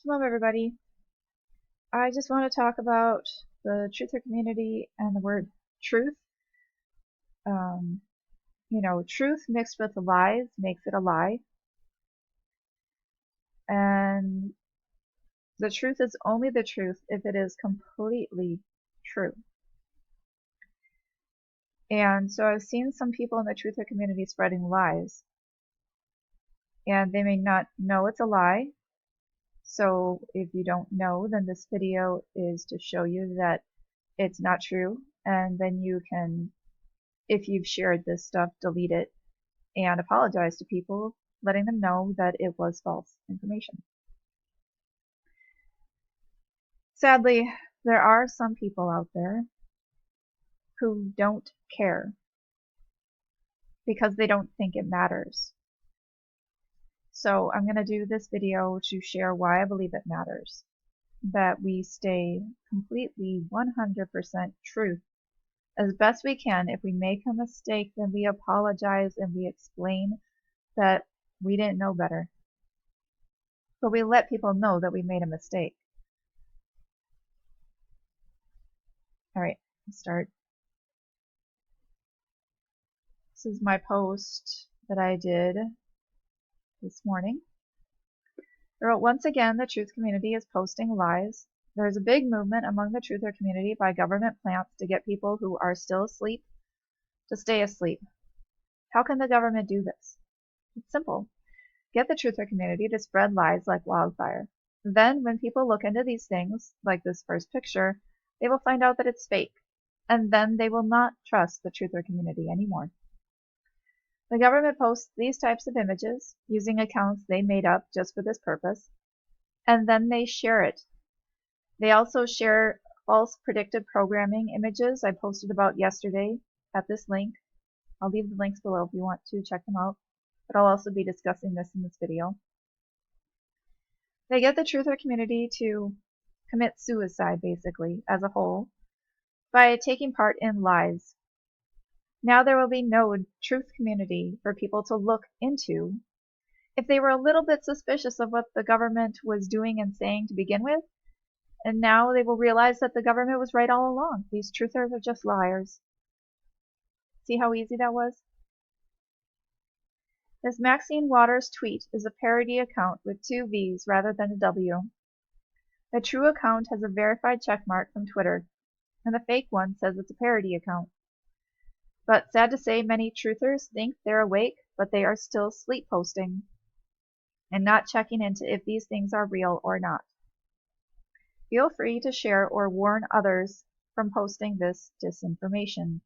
Hello everybody. I just want to talk about the truther community and the word truth. Um, truth mixed with lies makes it a lie. And the truth is only the truth if it is completely true. And so I've seen some people in the truther community spreading lies. And they may not know it's a lie. So if you don't know, then this video is to show you that it's not true. And then you can, if you've shared this stuff, delete it and apologize to people, letting them know that it was false information. Sadly, there are some people out there who don't care because they don't think it matters. So I'm going to do this video to share why I believe it matters, that we stay completely 100% truth as best we can. If we make a mistake, then we apologize and we explain that we didn't know better. But we let people know that we made a mistake. Alright, let's start. This is my post that I did this morning. I wrote, once again, the truth community is posting lies. There is a big movement among the truther community by government plants to get people who are still asleep to stay asleep. How can the government do this? It's simple. Get the truther community to spread lies like wildfire. Then, when people look into these things, like this first picture, they will find out that it's fake. And then they will not trust the truther community anymore. The government posts these types of images using accounts they made up just for this purpose, and then they share it. They also share false predictive programming images I posted about yesterday at this link. I'll leave the links below if you want to check them out, but I'll also be discussing this in this video. They get the truther community to commit suicide, basically, as a whole, by taking part in lies. Now there will be no truth community for people to look into. If they were a little bit suspicious of what the government was doing and saying to begin with, and now they will realize that the government was right all along. These truthers are just liars. See how easy that was? This Maxine Waters tweet is a parody account with 2 V's rather than a W. The true account has a verified checkmark from Twitter, and the fake one says it's a parody account. But sad to say, many truthers think they're awake, but they are still sleep posting and not checking into if these things are real or not. Feel free to share or warn others from posting this disinformation.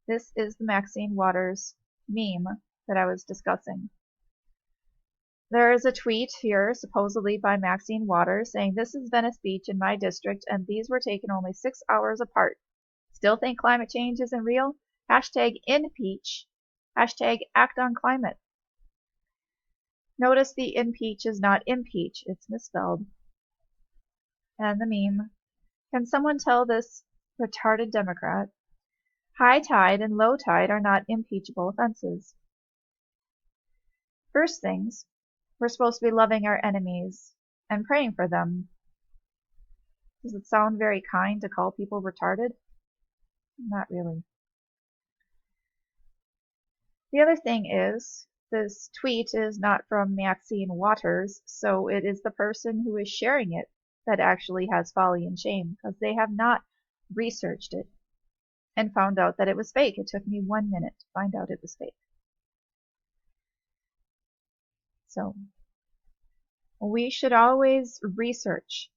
This is the Maxine Waters meme that I was discussing. There is a tweet here, supposedly by Maxine Waters, saying, "This is Venice Beach in my district, and these were taken only 6 hours apart. Still think climate change isn't real? Hashtag impeach. Hashtag act on climate." Notice the impeach is not impeach, it's misspelled. And the meme. Can someone tell this retarded Democrat? High tide and low tide are not impeachable offenses. First things, we're supposed to be loving our enemies and praying for them. Does it sound very kind to call people retarded? Not really. The other thing is, this tweet is not from Maxine Waters, so it is the person who is sharing it that actually has folly and shame, because they have not researched it and found out that it was fake. It took me 1 minute to find out it was fake. So, we should always research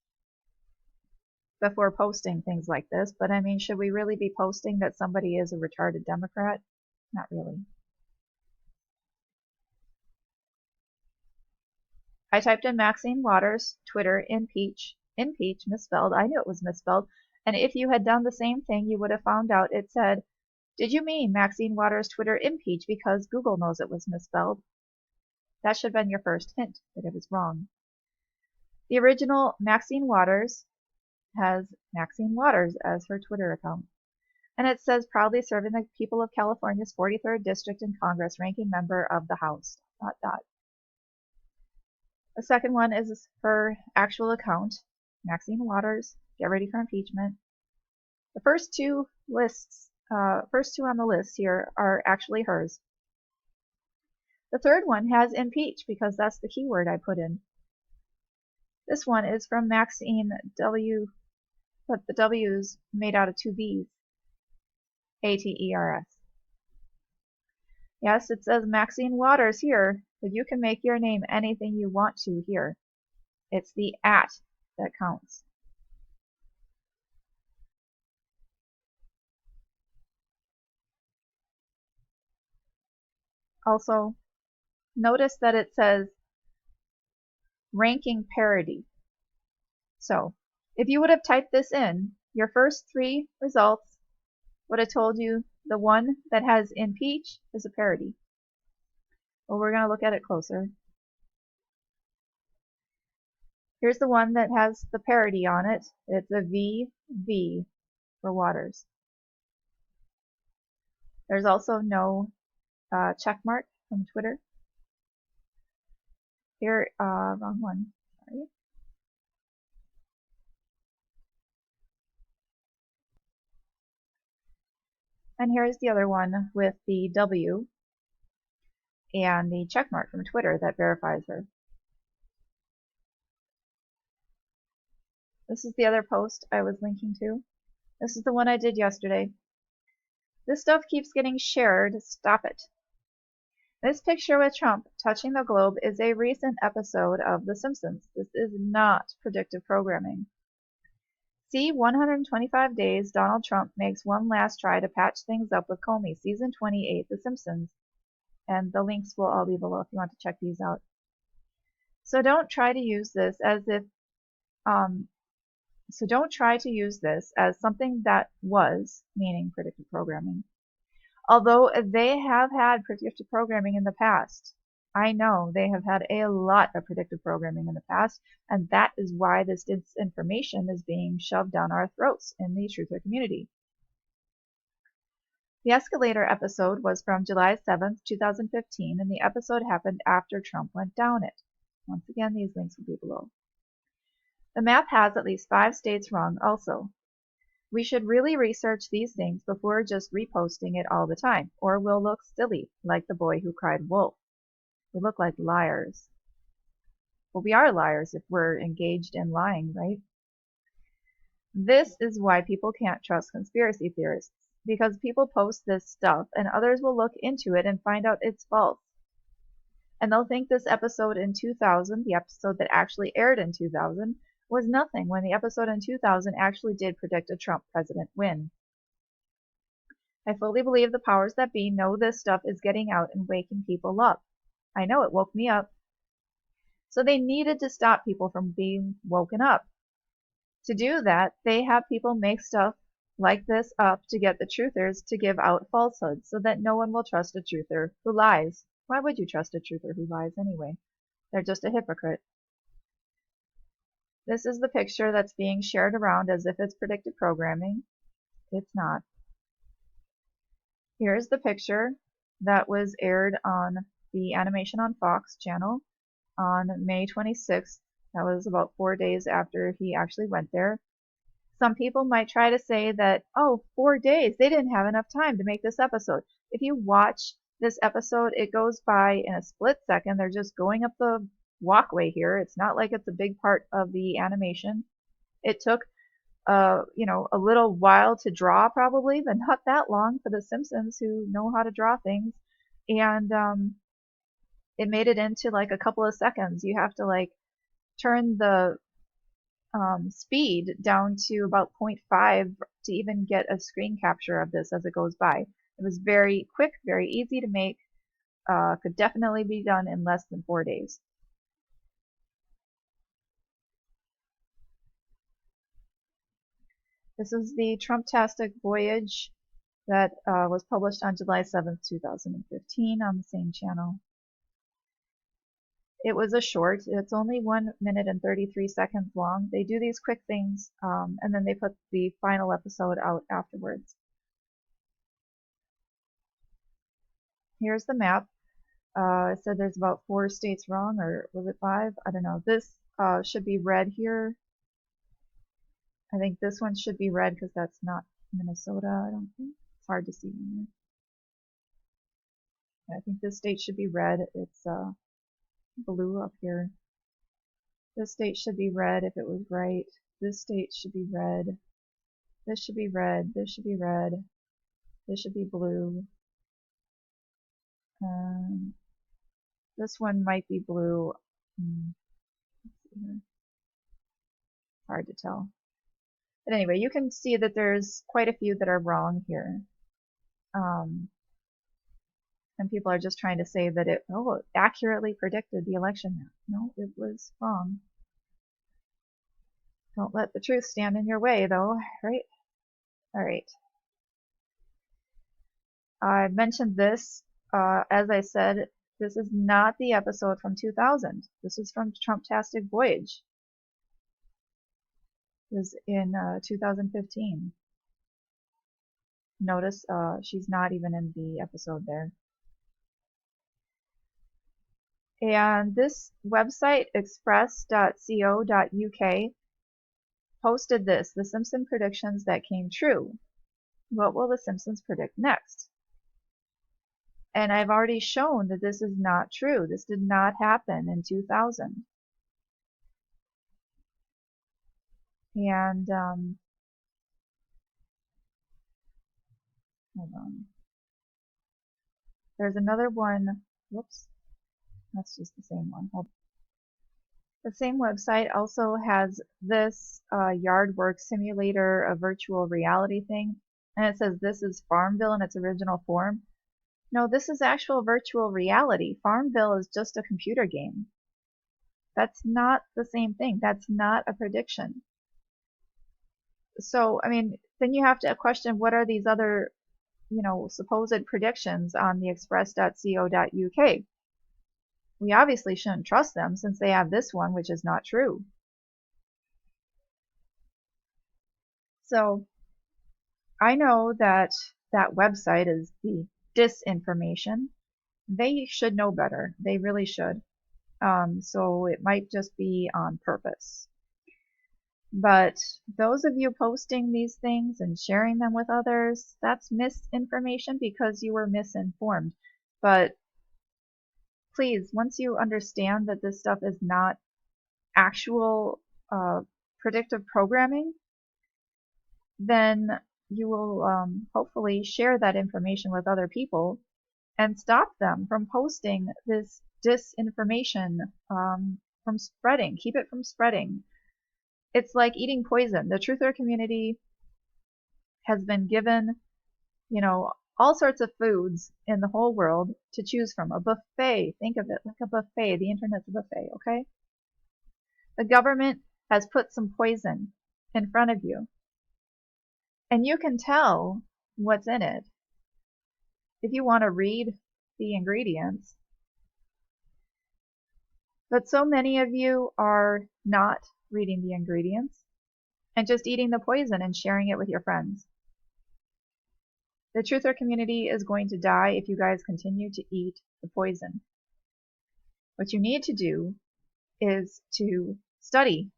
before posting things like this, but I mean, should we really be posting that somebody is a retarded Democrat? Not really. I typed in Maxine Waters, Twitter, impeach, misspelled. I knew it was misspelled. And if you had done the same thing, you would have found out it said, "Did you mean Maxine Waters, Twitter, impeach?" because Google knows it was misspelled. That should have been your first hint that it was wrong. The original Maxine Waters has Maxine Waters as her Twitter account. And it says, "Proudly serving the people of California's 43rd District in Congress, ranking member of the House, ... The second one is her actual account, Maxine Waters, Get Ready for Impeachment. The first two on the list here are actually hers. The third one has impeach because that's the keyword I put in. This one is from Maxine W, but the W's made out of two B's. ATERS. Yes, it says Maxine Waters here, but you can make your name anything you want to here. It's the @ that counts. Also, notice that it says ranking parity. So, if you would have typed this in, your first three results would have told you the one that has impeach is a parity. Well, we're going to look at it closer. Here's the one that has the parity on it. It's a VV for Waters. There's also no check mark from Twitter. Here, wrong one. Sorry. And here's the other one with the W and the check mark from Twitter that verifies her. This is the other post I was linking to. This is the one I did yesterday. This stuff keeps getting shared. Stop it. This picture with Trump touching the globe is a recent episode of The Simpsons. This is not predictive programming. See 125 Days Donald Trump makes one last try to patch things up with Comey, Season 28, The Simpsons. And the links will all be below if you want to check these out. So don't try to use this as something that was, meaning predictive programming. Although they have had predictive programming in the past. I know they have had a lot of predictive programming in the past, and that is why this disinformation is being shoved down our throats in the truther community. The escalator episode was from July 7th, 2015, and the episode happened after Trump went down it. Once again, these links will be below. The map has at least 5 states wrong also. We should really research these things before just reposting it all the time, or we'll look silly, like the boy who cried wolf. We look like liars. Well, we are liars if we're engaged in lying, right? This is why people can't trust conspiracy theorists, because people post this stuff and others will look into it and find out it's false. And they'll think this episode in 2000, the episode that actually aired in 2000, was nothing when the episode in 2000 actually did predict a Trump president win. I fully believe the powers that be know this stuff is getting out and waking people up. I know it woke me up. So they needed to stop people from being woken up. To do that, they have people make stuff like this up to get the truthers to give out falsehoods so that no one will trust a truther who lies. Why would you trust a truther who lies anyway? They're just a hypocrite. This is the picture that's being shared around as if it's predictive programming. It's not. Here's the picture that was aired on the Animation on Fox channel on May 26th. That was about 4 days after he actually went there. Some people might try to say that, oh, 4 days, they didn't have enough time to make this episode. If you watch this episode, it goes by in a split second. They're just going up the walkway here. It's not like it's a big part of the animation. It took a little while to draw probably, but not that long for the Simpsons who know how to draw things. And it made it into like a couple of seconds. You have to like turn the speed down to about 0.5 to even get a screen capture of this as it goes by. It was very quick, very easy to make, could definitely be done in less than 4 days. This is the Trumptastic Voyage that was published on July 7th, 2015 on the same channel. It was a short. It's only 1 minute and 33 seconds long. They do these quick things, and then they put the final episode out afterwards. Here's the map. It said there's about 4 states wrong, or was it 5? I don't know. This should be red here. I think this one should be red because that's not Minnesota, I don't think. It's hard to see in there. I think this state should be red. It's blue up here. This state should be red if it was right. This state should be red. This should be red. This should be red. This should be blue. This one might be blue. Let's see here. Hard to tell. But anyway, you can see that there's quite a few that are wrong here. And people are just trying to say that it accurately predicted the election. No, it was wrong. Don't let the truth stand in your way, though, right? All right. I mentioned this. As I said, this is not the episode from 2000. This is from Trump-tastic Voyage. It was in 2015. Notice she's not even in the episode there. And this website, express.co.uk, posted this, the Simpson predictions that came true. What will the Simpsons predict next? And I've already shown that this is not true. This did not happen in 2000. And, hold on. There's another one. Whoops. That's just the same one. The same website also has this yard work simulator, a virtual reality thing. And it says this is Farmville in its original form. No, this is actual virtual reality. Farmville is just a computer game. That's not the same thing. That's not a prediction. So, I mean, then you have to question what are these other, supposed predictions on the express.co.uk. We obviously shouldn't trust them since they have this one, which is not true. So, I know that that website is the disinformation. They should know better. They really should. So it might just be on purpose. But those of you posting these things and sharing them with others, that's misinformation because you were misinformed. But please, once you understand that this stuff is not actual predictive programming, then you will hopefully share that information with other people and stop them from posting this disinformation from spreading. Keep it from spreading. It's like eating poison. The truther community has been given, all sorts of foods in the whole world to choose from. A buffet. Think of it like a buffet. The internet's a buffet, okay? The government has put some poison in front of you. And you can tell what's in it if you want to read the ingredients. But so many of you are not reading the ingredients and just eating the poison and sharing it with your friends. The truther community is going to die if you guys continue to eat the poison. What you need to do is to study,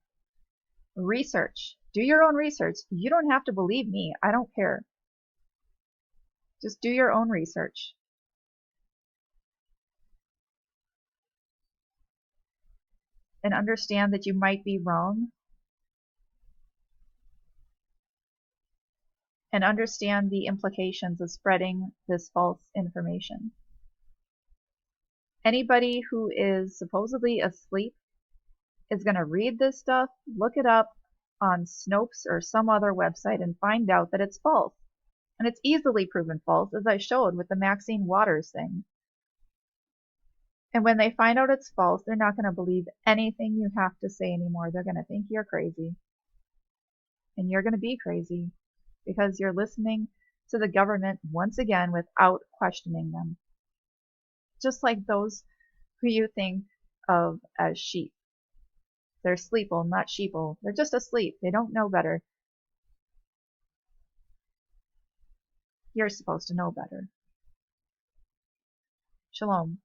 research, do your own research. You don't have to believe me. I don't care. Just do your own research. And understand that you might be wrong. And understand the implications of spreading this false information. Anybody who is supposedly asleep is going to read this stuff, look it up on Snopes or some other website and find out that it's false. And it's easily proven false, as I showed with the Maxine Waters thing. And when they find out it's false, they're not going to believe anything you have to say anymore. They're going to think you're crazy. And you're going to be crazy because you're listening to the government once again without questioning them. Just like those who you think of as sheep. They're sleeple, not sheeple. They're just asleep. They don't know better. You're supposed to know better. Shalom.